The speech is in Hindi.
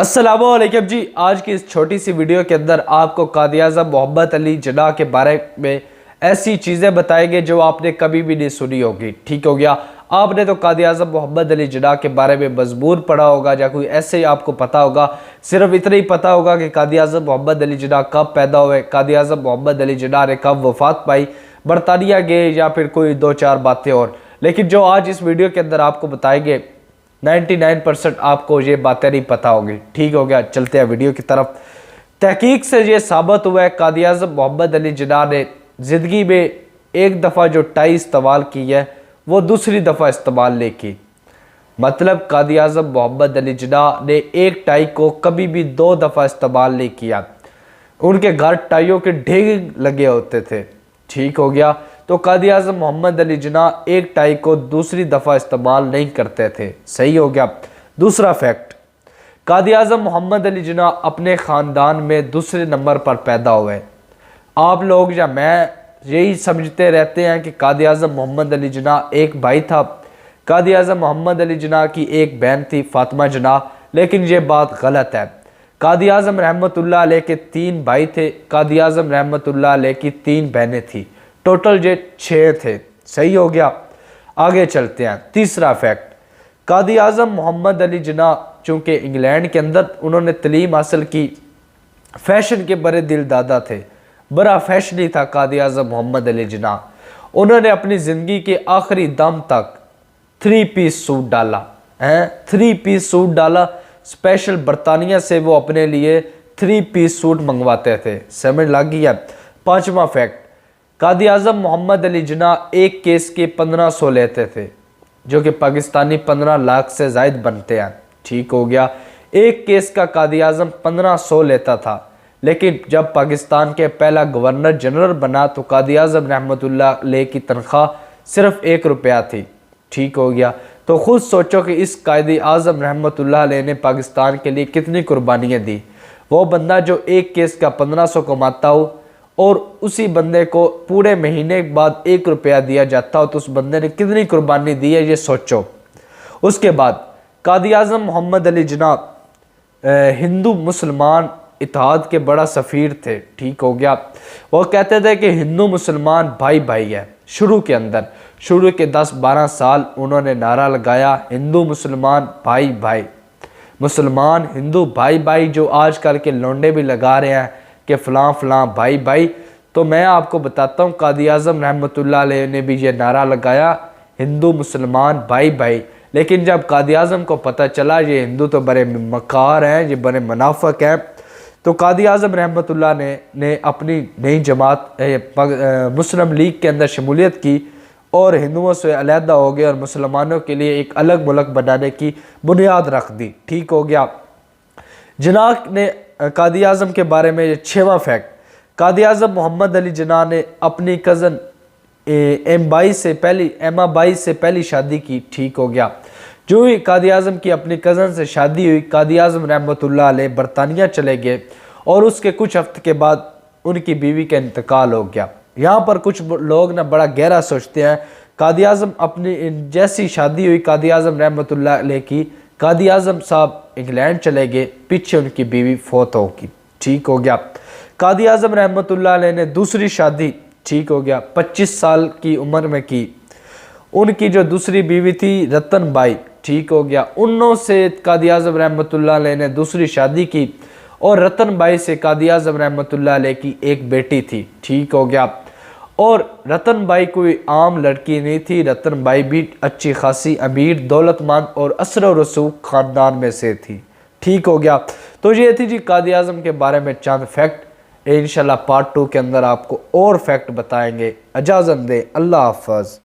अस्सलामुअलैकुम जी। आज की इस छोटी सी वीडियो के अंदर आपको कादिर-ए-आज़म मोहम्मद अली जिन्ना के बारे में ऐसी चीज़ें बताएंगे जो आपने कभी भी नहीं सुनी होगी। ठीक हो गया, आपने तो कादिर-ए-आज़म मोहम्मद अली जिन्ना के बारे में मजमून पढ़ा होगा या कोई ऐसे ही आपको पता होगा, सिर्फ इतना ही पता होगा कि कादिर-ए-आज़म मोहम्मद अली जिन्ना कब पैदा हुए, कादिर-ए-आज़म मोहम्मद अली जिन्ना ने कब वफात पाई, बरतानिया गए या फिर कोई दो चार बातें और। लेकिन जो आज इस वीडियो के अंदर आपको बताएंगे 99% आपको ये बातें नहीं पता होगी। ठीक हो गया, चलते हैं वीडियो की तरफ। तहकीक से ये साबित हुआ है कादिर-ए-आज़म मोहम्मद अली जिन्ना ने ज़िंदगी में एक दफ़ा जो टाई इस्तेमाल की है वो दूसरी दफ़ा इस्तेमाल नहीं की। मतलब कादिर-ए-आज़म मोहम्मद अली जिन्ना ने एक टाई को कभी भी दो दफ़ा इस्तेमाल नहीं किया। उनके घर टाइयों के ढेर लगे होते थे। ठीक हो गया, तो कादिर-ए-आज़म मोहम्मद अली जिन्ना एक टाई को दूसरी दफ़ा इस्तेमाल नहीं करते थे। सही हो गया। दूसरा फैक्ट, कादिर-ए-आज़म मोहम्मद अली जिन्ना अपने ख़ानदान में दूसरे नंबर पर पैदा हुए। आप लोग या मैं यही समझते रहते हैं कि कादिर-ए-आज़म मोहम्मद अली जिन्ना एक भाई था, कादिर-ए-आज़म मोहम्मद अली जिन्ना की एक बहन थी फातिमा जिन्ना, लेकिन ये बात गलत है। कादिर-ए-आज़म रहमतुल्लाह अलैह के 3 भाई थे, कादिर-ए-आज़म रहमतुल्लाह अलैह की 3 बहनें थी। टोटल जे 6 थे। सही हो गया, आगे चलते हैं। तीसरा फैक्ट, कादिर-ए-आज़म मोहम्मद अली जिन्ना चूँकि इंग्लैंड के अंदर उन्होंने तलीम हासिल की, फैशन के बड़े दिल दादा थे, बड़ा फैशनी था कादिर-ए-आज़म मोहम्मद अली जिन्ना। उन्होंने अपनी ज़िंदगी के आखिरी दम तक 3 पीस सूट डाला है, 3 पीस सूट डाला। स्पेशल बरतानिया से वो अपने लिए 3 पीस सूट मंगवाते थे। समझ लग गई है। पांचवा फैक्ट, कादिर-ए-आज़म मोहम्मद अली जिन्ना एक केस के 1500 लेते थे, जो कि पाकिस्तानी 15 लाख से ज़ायद बनते हैं। ठीक हो गया, एक केस का कादिर-ए-आज़म 1500 लेता था। लेकिन जब पाकिस्तान के पहला गवर्नर जनरल बना तो कादिर-ए-आज़म रहमतुल्लाह अलैह की तनख्वाह सिर्फ 1 रुपया थी। ठीक हो गया, तो खुद सोचो कि इस कादिर-ए-आज़म रहमतुल्लाह अलैह ने पाकिस्तान के लिए कितनी कुर्बानियाँ दी। वो बंदा जो एक केस का 1500 कमाता हो और उसी बंदे को पूरे महीने के बाद 1 रुपया दिया जाता हो, तो उस बंदे ने कितनी कुर्बानी दी है, ये सोचो। उसके बाद कादिर-ए-आज़म मोहम्मद अली जिन्ना हिंदू मुसलमान इत्तेहाद के बड़ा सफ़ीर थे। ठीक हो गया, वो कहते थे कि हिंदू मुसलमान भाई भाई है। शुरू के 10-12 साल उन्होंने नारा लगाया, हिंदू मुसलमान भाई भाई, मुसलमान हिंदू भाई भाई, जो आजकल के लौंडे भी लगा रहे हैं कि फ़लाँ फ़लाँ भाई भाई। तो मैं आपको बताता हूँ कादिर-ए-आज़म रहमतुल्लाह अलैह ने भी ये नारा लगाया, हिंदू मुसलमान भाई भाई। लेकिन जब कादिर-ए-आज़म को पता चला ये हिंदू तो बड़े मकार हैं, ये बड़े मुनाफिक हैं, तो कादिर-ए-आज़म रहमतुल्लाह ने अपनी नई जमात मुस्लिम लीग के अंदर शमूलियत की और हिंदुओं से अलहदा हो गए और मुसलमानों के लिए एक अलग मुल्क बनाने की बुनियाद रख दी। ठीक हो गया। जिन्ना ने कादिर-ए-आज़म के बारे में 6वां फैक्ट, कादिर-ए-आज़म मोहम्मद अली जिन्ना ने अपनी कज़न एमा बाई से पहली शादी की। ठीक हो गया, जो ही कादिर-ए-आज़म की अपनी कज़न से शादी हुई, कादिर-ए-आज़म रहमतुल्लाह अलैह बरतानिया चले गए और उसके कुछ हफ्ते के बाद उनकी बीवी का इंतकाल हो गया। यहाँ पर कुछ लोग ना बड़ा गहरा सोचते हैं, कादिर-ए-आज़म अपनी जैसी शादी हुई कादिर-ए-आज़म रहमतुल्लाह अलैह की, कादिर-ए-आज़म साहब इंग्लैंड चले गए, पीछे उनकी बीवी फौत होगी। ठीक हो गया। कादिर-ए-आज़म रहमतुल्लाह अलैह ने दूसरी शादी, ठीक हो गया, 25 साल की उम्र में की। उनकी जो दूसरी बीवी थी रतन बाई, ठीक हो गया, उन्हों से कादिर-ए-आज़म रहमतुल्लाह अलैह ने दूसरी शादी की और रतन बाई से कादिर-ए-आज़म रहमतुल्लाह अलैह की एक बेटी थी। ठीक हो गया, और रतन बाई कोई आम लड़की नहीं थी, रतन बाई भी अच्छी खासी अमीर दौलतमंद और असर और रसूख ख़ानदान में से थी। ठीक हो गया, तो ये थी जी कादिर-ए-आज़म के बारे में चंद फैक्ट। इंशाल्लाह पार्ट 2 के अंदर आपको और फैक्ट बताएंगे। इजाज़त दें, अल्लाह हाफ़िज़।